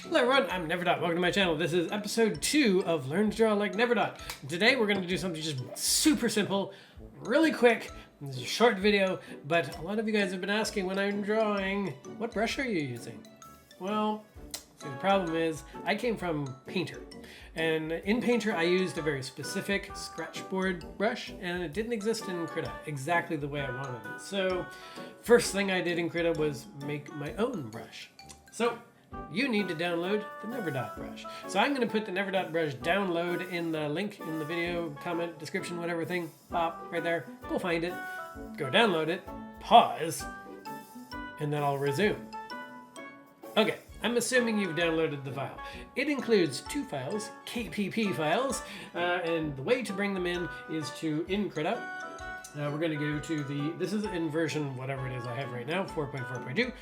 Hello everyone, I'm Neverdot. Welcome to my channel. This is episode 2 of Learn to Draw Like Neverdot. Today we're going to do something just super simple, really quick. This is a short video, but a lot of you guys have been asking when I'm drawing, what brush are you using? Well, see, the problem is I came from Painter. And in Painter I used a very specific scratchboard brush, and it didn't exist in Krita exactly the way I wanted it. So first thing I did in Krita was make my own brush. So you need to download the Neverdot brush. So I'm going to put the Neverdot brush download in the link in the video, comment, description, whatever thing. Pop, right there. Go find it. Go download it. Pause. And then I'll resume. Okay, I'm assuming you've downloaded the file. It includes 2 files, KPP files, and the way to bring them in is to in Krita. We're going to go to this is in version whatever it is I have right now, 4.4.2.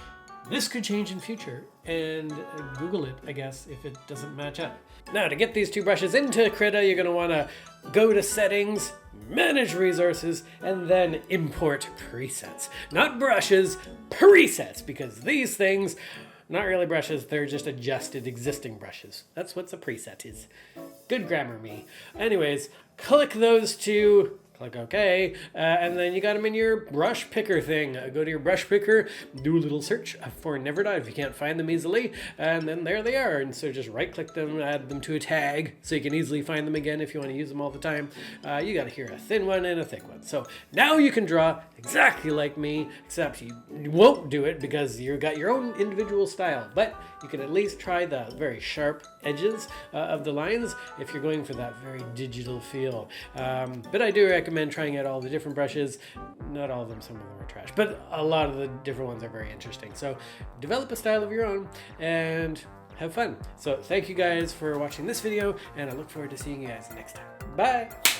This could change in future, and Google it, I guess, if it doesn't match up. Now, to get these 2 brushes into Krita, you're going to want to go to Settings, Manage Resources, and then Import Presets. Not brushes, presets, because these things, not really brushes, they're just adjusted existing brushes. That's what a preset is. Good grammar, me. Anyways, click those 2. Click OK, and then you got them in your brush picker thing. Go to your brush picker, do a little search for Neverdot if you can't find them easily, and then there they are. And so just right-click them, add them to a tag, so you can easily find them again if you want to use them all the time. You got here a thin one and a thick one. So now you can draw exactly like me, except you won't do it because you got your own individual style. But you can at least try the very sharp edges of the lines if you're going for that very digital feel. But I do recommend trying out all the different brushes. Not all of them, some of them are trash, but a lot of the different ones are very interesting. So develop a style of your own and have fun. So thank you guys for watching this video, and I look forward to seeing you guys next time. Bye!